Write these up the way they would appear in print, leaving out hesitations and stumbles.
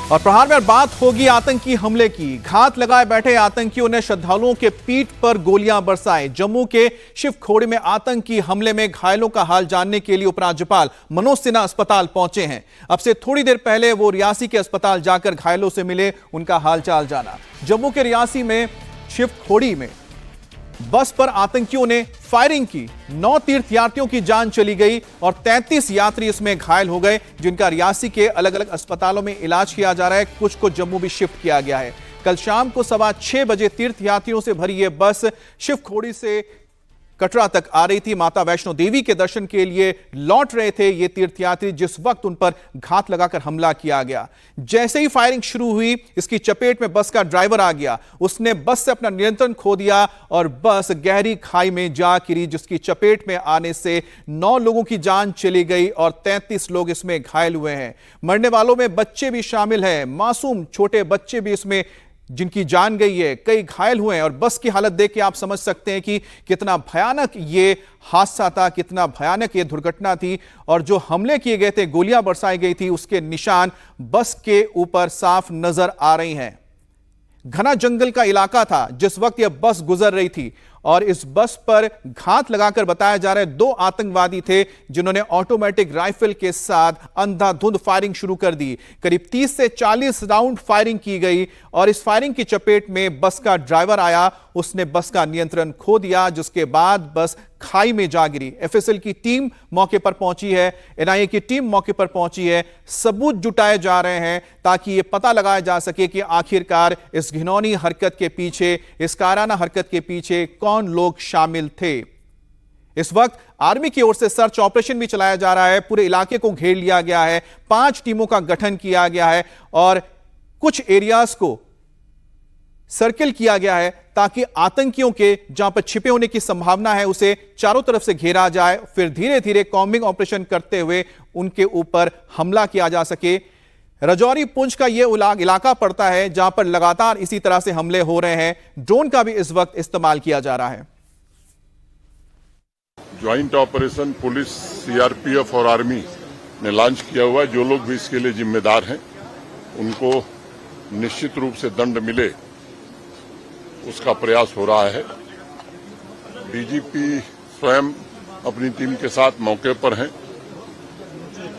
और प्रहार में बात होगी आतंकी हमले की। घात लगाए बैठे आतंकियों ने श्रद्धालुओं के पीठ पर गोलियां बरसाई। जम्मू के शिवखोड़ी में आतंकी हमले में घायलों का हाल जानने के लिए उपराज्यपाल मनोज सिन्हा अस्पताल पहुंचे हैं। अब से थोड़ी देर पहले वो रियासी के अस्पताल जाकर घायलों से मिले, उनका हालचाल जाना। जम्मू के रियासी में शिवखोड़ी में बस पर आतंकियों ने फायरिंग की। 9 तीर्थयात्रियों की जान चली गई और 33 यात्री इसमें घायल हो गए, जिनका रियासी के अलग अलग अस्पतालों में इलाज किया जा रहा है। कुछ को जम्मू भी शिफ्ट किया गया है। कल शाम को 6:15 बजे तीर्थयात्रियों से भरी यह बस शिवखोड़ी से कटरा तक आ रही थी। माता वैष्णो देवी के दर्शन के लिए लौट रहे थे ये तीर्थयात्री, जिस वक्त उन पर घात लगाकर हमला किया गया। जैसे ही फायरिंग शुरू हुई, इसकी चपेट में बस का ड्राइवर आ गया। उसने बस से अपना नियंत्रण खो दिया और बस गहरी खाई में जा गिरी, जिसकी चपेट में आने से 9 लोगों की जान चली गई और 33 लोग इसमें घायल हुए हैं। मरने वालों में बच्चे भी शामिल हैं, मासूम छोटे बच्चे भी इसमें जिनकी जान गई है, कई घायल हुए हैं। और बस की हालत देख के आप समझ सकते हैं कि कितना भयानक ये हादसा था, कितना भयानक ये दुर्घटना थी। और जो हमले किए गए थे, गोलियां बरसाई गई थी, उसके निशान बस के ऊपर साफ नजर आ रही हैं। घना जंगल का इलाका था जिस वक्त यह बस गुजर रही थी और इस बस पर घात लगाकर बताया जा रहा है 2 आतंकवादी थे, जिन्होंने ऑटोमेटिक राइफल के साथ अंधाधुंध फायरिंग शुरू कर दी। करीब 30 से 40 राउंड फायरिंग की गई और इस फायरिंग की चपेट में बस का ड्राइवर आया। उसने बस का नियंत्रण खो दिया, जिसके बाद बस खाई में जा गिरी। एफएसएल की टीम मौके पर पहुंची है, एनआईए की टीम मौके पर पहुंची है। सबूत जुटाए जा रहे हैं ताकि यह पता लगाया जा सके कि आखिरकार इस घिनौनी हरकत के पीछे, इस कायराना हरकत के पीछे कौन लोग शामिल थे। इस वक्त आर्मी की ओर से सर्च ऑपरेशन भी चलाया जा रहा है। पूरे इलाके को घेर लिया गया है। 5 टीमों का गठन किया गया है और कुछ एरियाज को सर्किल किया गया है ताकि आतंकियों के जहां पर छिपे होने की संभावना है, उसे चारों तरफ से घेरा जाए। फिर धीरे धीरे कॉम्बिंग ऑपरेशन करते हुए उनके ऊपर हमला किया जा सके। राजौरी पुंछ का यह इलाका पड़ता है जहां पर लगातार इसी तरह से हमले हो रहे हैं। ड्रोन का भी इस वक्त इस्तेमाल किया जा रहा है। ज्वाइंट ऑपरेशन पुलिस, सीआरपीएफ और आर्मी ने लॉन्च किया हुआ है। जो लोग भी इसके लिए जिम्मेदार हैं, उनको निश्चित रूप से दंड मिले, उसका प्रयास हो रहा है। डीजीपी स्वयं अपनी टीम के साथ मौके पर हैं।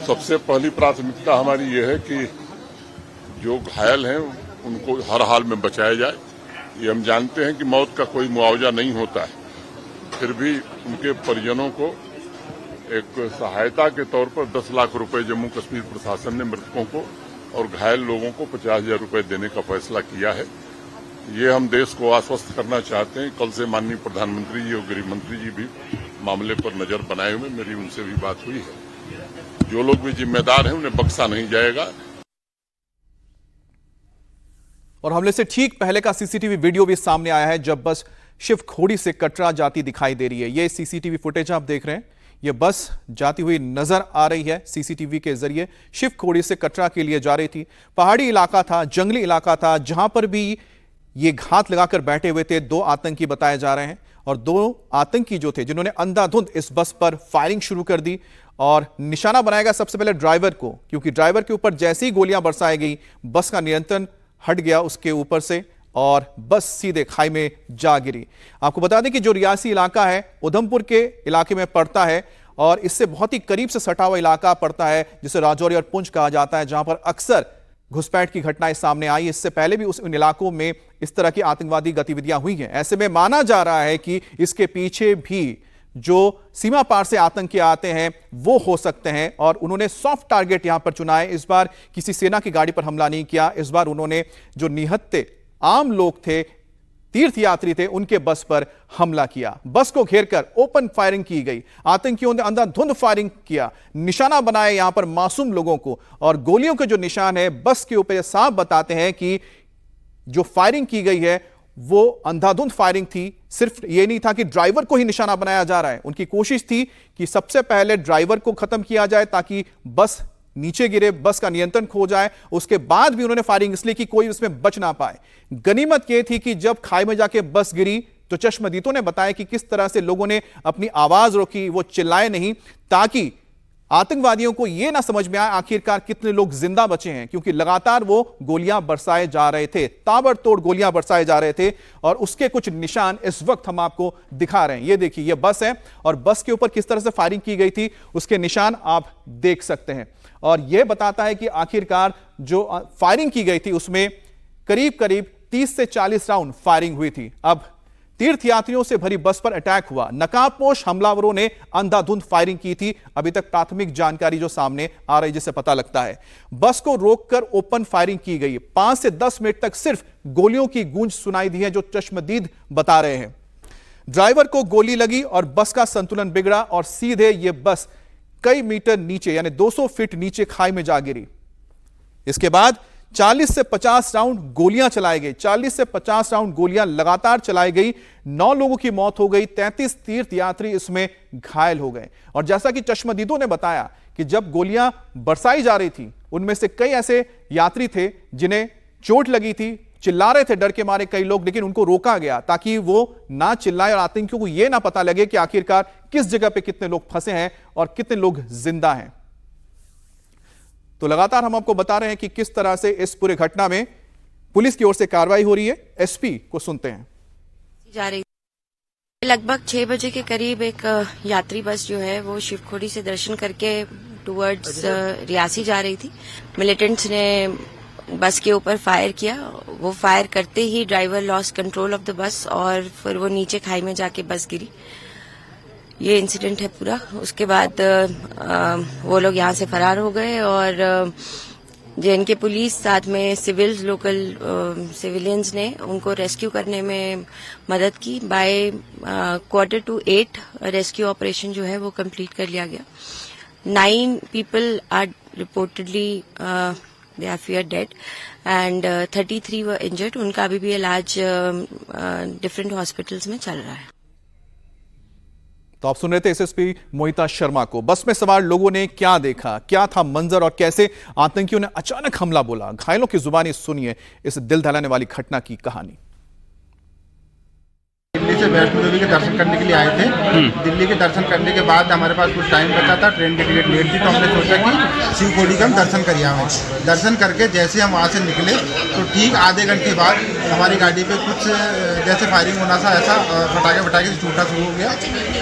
सबसे पहली प्राथमिकता हमारी ये है कि जो घायल हैं उनको हर हाल में बचाया जाए। ये हम जानते हैं कि मौत का कोई मुआवजा नहीं होता है, फिर भी उनके परिजनों को एक सहायता के तौर पर 10 लाख रुपए जम्मू कश्मीर प्रशासन ने मृतकों को और घायल लोगों को 50,000 रुपए देने का फैसला किया है। ये हम देश को आश्वस्त करना चाहते हैं। कल से माननीय प्रधानमंत्री जी और गृह मंत्री जी भी मामले पर नजर बनाए हुए, मेरी उनसे भी बात हुई है। जो लोग भी जिम्मेदार हैं उन्हें बख्शा नहीं जाएगा। और हमले से ठीक पहले का सीसीटीवी वीडियो भी सामने आया है, जब बस शिवखोड़ी से कटरा जाती दिखाई दे रही है। ये सीसीटीवी फुटेज आप देख रहे हैं, ये बस जाती हुई नजर आ रही है सीसीटीवी के जरिए। शिवखोड़ी से कटरा के लिए जा रही थी। पहाड़ी इलाका था, जंगली इलाका था, जहां पर भी ये घात लगाकर बैठे हुए थे 2 आतंकी बताए जा रहे हैं। और 2 आतंकी जो थे, जिन्होंने अंधाधुंध इस बस पर फायरिंग शुरू कर दी और निशाना बनाया गया सबसे पहले ड्राइवर को, क्योंकि ड्राइवर के ऊपर जैसी ही गोलियां बरसाई गई, बस का नियंत्रण हट गया उसके ऊपर से और बस सीधे खाई में जा गिरी। आपको बता दें कि जो रियासी इलाका है, उधमपुर के इलाके में पड़ता है और इससे बहुत ही करीब से सटा हुआ इलाका पड़ता है, जिसे राजौरी और पुंछ कहा जाता है, जहां पर अक्सर घुसपैठ की घटनाएं सामने आई। इससे पहले भी उन इलाकों में इस तरह की आतंकवादी गतिविधियां हुई हैं। ऐसे में माना जा रहा है कि इसके पीछे भी जो सीमा पार से आतंकी आते हैं वो हो सकते हैं और उन्होंने सॉफ्ट टारगेट यहां पर चुना है। इस बार किसी सेना की गाड़ी पर हमला नहीं किया। इस बार उन्होंने जो निहत्थे आम लोग थे, तीर्थयात्री थे, उनके बस पर हमला किया। बस को घेरकर ओपन फायरिंग की गई। आतंकियों ने अंधाधुंध फायरिंग किया, निशाना बनाए यहां पर मासूम लोगों को। और गोलियों के जो निशान है बस के ऊपर साफ बताते हैं कि जो फायरिंग की गई है वो अंधाधुंध फायरिंग थी। सिर्फ ये नहीं था कि ड्राइवर को ही निशाना बनाया जा रहा है, उनकी कोशिश थी कि सबसे पहले ड्राइवर को खत्म किया जाए ताकि बस नीचे गिरे, बस का नियंत्रण खो जाए। उसके बाद भी उन्होंने फायरिंग इसलिए कि कोई उसमें बच ना पाए। गनीमत यह थी कि जब खाई में जाके बस गिरी तो चश्मदीदों ने बताया कि किस तरह से लोगों ने अपनी आवाज रोकी, वो चिल्लाए नहीं, ताकि आतंकवादियों को यह ना समझ में आया आखिरकार कितने लोग जिंदा बचे हैं, क्योंकि लगातार वो गोलियां बरसाए जा रहे थे, ताबड़तोड़ गोलियां बरसाए जा रहे थे। और उसके कुछ निशान इस वक्त हम आपको दिखा रहे हैं। ये देखिए, ये बस है और बस के ऊपर किस तरह से फायरिंग की गई थी उसके निशान आप देख सकते हैं। और यह बताता है कि आखिरकार जो फायरिंग की गई थी उसमें करीब करीब 30 से 40 राउंड फायरिंग हुई थी। अब तीर्थयात्रियों से भरी बस पर अटैक हुआ, नकाबपोश हमलावरों ने अंधाधुंध फायरिंग की थी। अभी तक प्राथमिक जानकारी जो सामने आ रही जिससे पता लगता है बस को रोककर ओपन फायरिंग की गई। 5 से 10 मिनट तक सिर्फ गोलियों की गूंज सुनाई दी है, जो चश्मदीद बता रहे हैं। ड्राइवर को गोली लगी और बस का संतुलन बिगड़ा और सीधे यह बस कई मीटर नीचे यानी 200 फीट नीचे खाई में जा गिरी। इसके बाद 40 से 50 राउंड गोलियां चलाई गई। 40 से 50 राउंड गोलियां लगातार चलाई गई। 9 लोगों की मौत हो गई, 33 तीर्थयात्री इसमें घायल हो गए। और जैसा कि चश्मदीदों ने बताया कि जब गोलियां बरसाई जा रही थी उनमें से कई ऐसे यात्री थे जिन्हें चोट लगी थी, चिल्ला रहे थे डर के मारे कई लोग, लेकिन उनको रोका गया ताकि वो ना चिल्लाए और आतंकियों को यह ना पता लगे कि आखिरकार किस जगह पे कितने लोग फंसे हैं और कितने लोग जिंदा हैं। तो लगातार हम आपको बता रहे हैं कि किस तरह से इस पूरे घटना में पुलिस की ओर से कार्रवाई हो रही है। एसपी को सुनते हैं। जा रही लगभग 6 बजे के करीब एक यात्री बस जो है वो शिवखोड़ी से दर्शन करके टुवर्ड्स रियासी जा रही थी। मिलिटेंट्स ने बस के ऊपर फायर किया। वो फायर करते ही driver lost control of the bus और फिर वो नीचे खाई में जाके बस गिरी। ये इंसिडेंट है पूरा। उसके बाद वो लोग यहाँ से फरार हो गए और जेएनके पुलिस साथ में सिविल्स लोकल सिविलियंस ने उनको रेस्क्यू करने में मदद की। बाय 7:45 रेस्क्यू ऑपरेशन जो है वो कंप्लीट कर लिया गया। 9 people are reportedly they are feared dead and 33 were injured. उनका अभी भी इलाज डिफरेंट हॉस्पिटल्स में चल रहा है। तो आप सुन रहे थे एसएसपी मोहिता शर्मा को। बस में सवार लोगों ने क्या देखा, क्या था मंजर और कैसे आतंकियों ने अचानक हमला बोला, घायलों की जुबानी सुनिए इस दिल दहलाने वाली घटना की कहानी। दिल्ली से वैष्णो देवी के दर्शन करने के लिए आए थे। दिल्ली के दर्शन करने के बाद हमारे पास कुछ टाइम बचा था, ट्रेन की टिकट लेट थी, तो हमने सोचा कि शिवखोड़ी का हम दर्शन करिए। हमें दर्शन करके जैसे हम वहाँ से निकले तो ठीक आधे घंटे बाद हमारी गाड़ी पे कुछ जैसे फायरिंग होना था, ऐसा फटाके से टूटा शुरू हो गया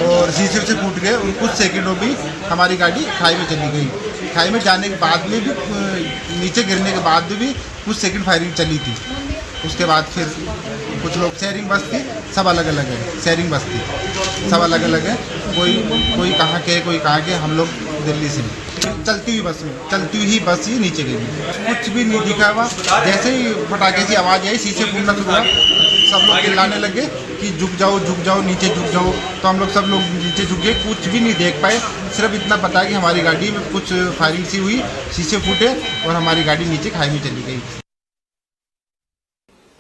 और शीशे से फूट गए और कुछ सेकंडों में हमारी गाड़ी खाई में चली गई। खाई में जाने के बाद में भी, नीचे गिरने के बाद भी कुछ सेकंड फायरिंग चली थी। उसके बाद फिर कुछ लोग, शेयरिंग बस थी, सब अलग अलग है, शेयरिंग बस थी, सब अलग अलग है, कोई कहाँ के कोई कहाँ के। हम लोग दिल्ली से चलती हुई बस ही नीचे गिरी, कुछ भी नहीं दिखा हुआ। जैसे ही फटाके की आवाज़ आई, शीशे फूटना शुरू हुआ, सब लोग चिल्लाने लगे कि झुक जाओ, नीचे झुक जाओ। तो हम लोग सब लोग नीचे झुक गए, कुछ भी नहीं देख पाए। सिर्फ इतना पता है कि हमारी गाड़ी में कुछ फायरिंग सी हुई, शीशे फूटे और हमारी गाड़ी नीचे खाई में चली गई।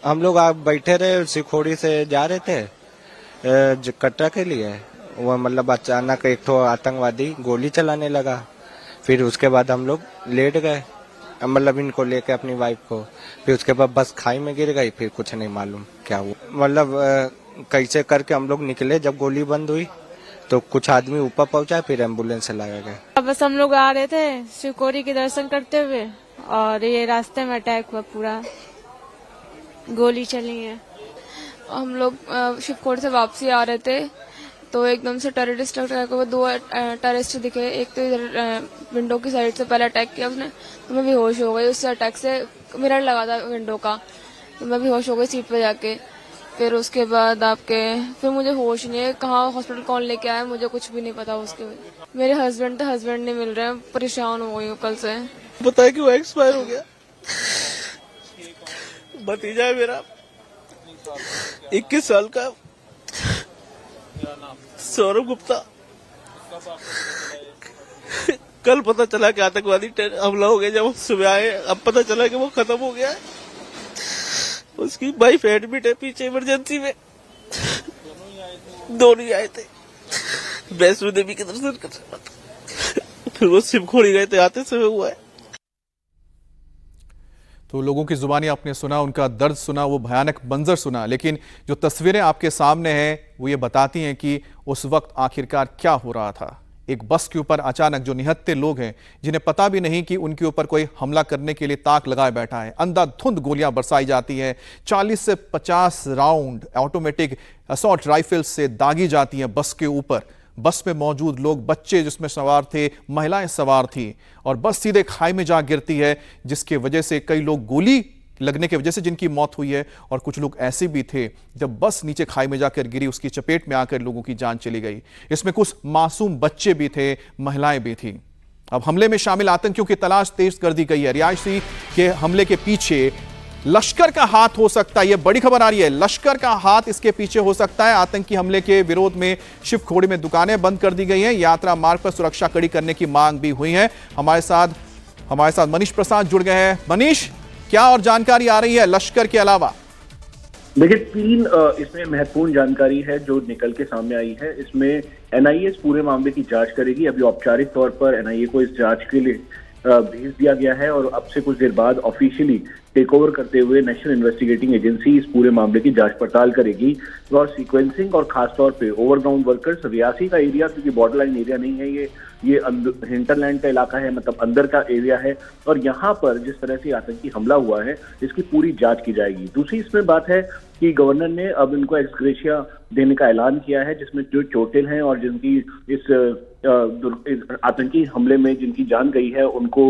हम लोग आप बैठे रहे, शिवखोड़ी से जा रहे थे कटरा के लिए। वो मतलब अचानक एक तो आतंकवादी गोली चलाने लगा। फिर उसके बाद हम लोग लेट गए, मतलब इनको लेके अपनी वाइफ को। फिर उसके बाद बस खाई में गिर गई। फिर कुछ नहीं मालूम क्या हुआ, मतलब कैसे करके हम लोग निकले। जब गोली बंद हुई तो कुछ आदमी ऊपर पहुंचा, फिर एम्बुलेंस से लाया गया। बस हम लोग आ रहे थे शिवखोड़ी के दर्शन करते हुए और ये रास्ते में अटैक हुआ, पूरा गोली चली है। हम लोग शिवखोड़ी से वापसी आ रहे थे तो एकदम से टेररिस्ट अटैक हुआ। 2 टेररिस्ट दिखे। एक तो इधर विंडो की साइड से पहले अटैक किया उसने, तो मैं बेहोश हो गई। उससे अटैक से मिरर लगा था विंडो का, तो मैं बेहोश हो गई सीट पे जाके। फिर उसके बाद फिर मुझे होश नहीं है, कहाँ हॉस्पिटल कौन लेके आया मुझे कुछ भी नहीं पता। उसके मेरे हस्बैंड नहीं मिल रहे हैं, परेशान हो गई हूँ कल से। बताया कि वो एक्सपायर हो गया। भतीजा है मेरा, 21 साल का, सौरभ गुप्ता। कल पता चला कि आतंकवादी हमला हो गया। जब सुबह आए अब पता चला कि वो खत्म हो गया है। उसकी वाइफ एडमिट है पीछे इमरजेंसी में। दोनों ही आए थे, वैष्णो देवी के दर्शन कर रहा था, फिर वो शिवखोड़ी गए थे, आते समय हुआ है। तो लोगों की जुबानी आपने सुना, उनका दर्द सुना, वो भयानक मंजर सुना, लेकिन जो तस्वीरें आपके सामने हैं वो ये बताती हैं कि उस वक्त आखिरकार क्या हो रहा था। एक बस के ऊपर अचानक जो निहत्थे लोग हैं, जिन्हें पता भी नहीं कि उनके ऊपर कोई हमला करने के लिए ताक लगाए बैठा है, अंधाधुंध गोलियां बरसाई जाती हैं। 40 से 50 राउंड ऑटोमेटिक असॉल्ट राइफल से दागी जाती हैं बस के ऊपर। बस में मौजूद लोग, बच्चे जिसमें सवार थे, महिलाएं सवार थी, और बस सीधे खाई में जा गिरती है, जिसकी वजह से कई लोग गोली लगने की वजह से जिनकी मौत हुई है, और कुछ लोग ऐसे भी थे जब बस नीचे खाई में जाकर गिरी, उसकी चपेट में आकर लोगों की जान चली गई। इसमें कुछ मासूम बच्चे भी थे, महिलाएं भी थी। अब हमले में शामिल आतंकियों की तलाश तेज कर दी गई है। रिहायशी के हमले के पीछे लश्कर का हाथ हो सकता है, यह बड़ी खबर आ रही है। लश्कर का हाथ इसके पीछे हो सकता है। आतंकी हमले के विरोध में शिवखोड़ी में दुकानें बंद कर दी गई हैं। यात्रा मार्ग पर सुरक्षा कड़ी करने की मांग भी हुई है। हमारे साथ मनीष प्रसाद जुड़ गए हैं। मनीष, क्या और जानकारी आ रही है लश्कर के अलावा? देखिए, 3 इसमें महत्वपूर्ण जानकारी है जो निकल के सामने आई है। इसमें एनआईए इस पूरे मामले की जांच करेगी। अभी औपचारिक तौर पर एनआईए को इस जांच के लिए भेज दिया गया है, और अब से कुछ देर बाद ऑफिशियली टेक ओवर करते हुए नेशनल इन्वेस्टिगेटिंग एजेंसी इस पूरे मामले की जांच पड़ताल करेगी। और सीक्वेंसिंग और खासतौर पे ओवरग्राउंड वर्कर्स, रियासी का एरिया क्योंकि बॉर्डर लाइन एरिया नहीं है, ये हिंटरलैंड का इलाका है, मतलब अंदर का एरिया है, और यहाँ पर जिस तरह से आतंकी हमला हुआ है इसकी पूरी जांच की जाएगी। दूसरी इसमें बात है कि गवर्नर ने अब इनको एक्स ग्रेशिया देने का ऐलान किया है, जिसमें जो चोटिल हैं और जिनकी इस आतंकी हमले में जिनकी जान गई है उनको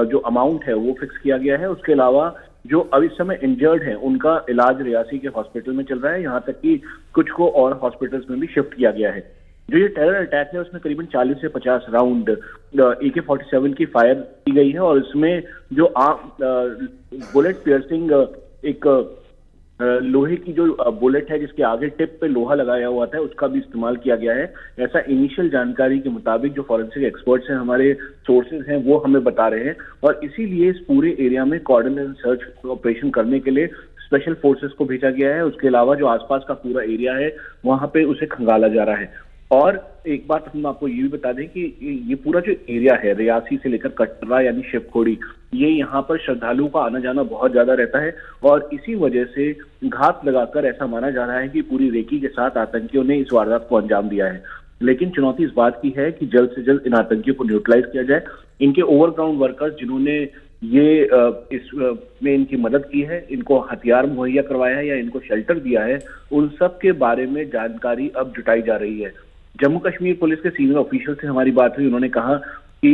जो अमाउंट है वो फिक्स किया गया है। उसके अलावा जो अब इस समय इंजर्ड हैं उनका इलाज रियासी के हॉस्पिटल में चल रहा है, यहाँ तक कि कुछ को और हॉस्पिटल्स में भी शिफ्ट किया गया है। जो ये टेरर अटैक है उसमें करीबन 40 से 50 राउंड AK-47 की फायर की गई है, और इसमें जो बुलेट पियर्सिंग एक लोहे की जो बुलेट है जिसके आगे टिप पे लोहा लगाया हुआ था उसका भी इस्तेमाल किया गया है। ऐसा इनिशियल जानकारी के मुताबिक जो फॉरेंसिक एक्सपर्ट्स हैं, हमारे सोर्सेज हैं, वो हमें बता रहे हैं। और इसीलिए इस पूरे एरिया में कोऑर्डिनेशन सर्च ऑपरेशन करने के लिए स्पेशल फोर्सेस को भेजा गया है। उसके अलावा जो आसपास का पूरा एरिया है वहां पे उसे खंगाला जा रहा है। और एक बात हम आपको ये भी बता दें कि ये पूरा जो एरिया है रियासी से लेकर कटरा यानी शिवखोड़ी, ये यहाँ पर श्रद्धालुओं का आना जाना बहुत ज्यादा रहता है, और इसी वजह से घात लगाकर ऐसा माना जा रहा है कि पूरी रेकी के साथ आतंकियों ने इस वारदात को अंजाम दिया है। लेकिन चुनौती इस बात की है कि जल्द से जल्द इन आतंकियों को न्यूट्रलाइज किया जाए। इनके ओवरग्राउंड वर्कर्स जिन्होंने इसमें इनकी मदद की है, इनको हथियार मुहैया करवाया है या इनको शेल्टर दिया है, उन सब के बारे में जानकारी अब जुटाई जा रही है। जम्मू कश्मीर पुलिस के सीनियर ऑफिशियल से हमारी बात हुई, उन्होंने कहा कि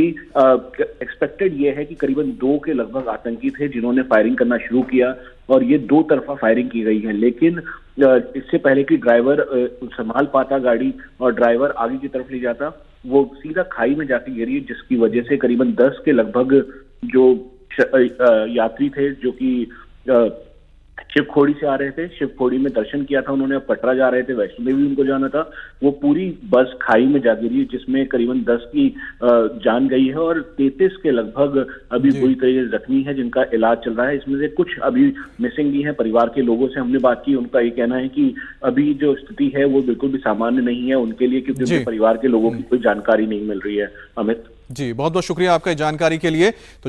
एक्सपेक्टेड ये है कि करीबन 2 के लगभग आतंकी थे जिन्होंने फायरिंग करना शुरू किया, और ये 2 तरफा फायरिंग की गई है। लेकिन इससे पहले कि ड्राइवर संभाल पाता गाड़ी और ड्राइवर आगे की तरफ ले जाता, वो सीधा खाई में जाके गिरी, जिसकी वजह से करीबन 10 के लगभग जो यात्री थे जो कि शिवखोड़ी से आ रहे थे, शिवखोड़ी में दर्शन किया था उन्होंने, अब कटरा जा रहे थे, वैष्णो देवी उनको जाना था, वो पूरी बस खाई में जा गिरी, जिसमें करीबन 10 की जान गई है और 33 के लगभग अभी बुरी तरीके से जख्मी है जिनका इलाज चल रहा है। इसमें से कुछ अभी मिसिंग भी हैं। परिवार के लोगों से हमने बात की, उनका ये कहना है कि अभी जो स्थिति है वो बिल्कुल भी सामान्य नहीं है उनके लिए, क्योंकि उनके परिवार के लोगों की कोई जानकारी नहीं मिल रही है। अमित जी, बहुत बहुत शुक्रिया आपका जानकारी के लिए। तो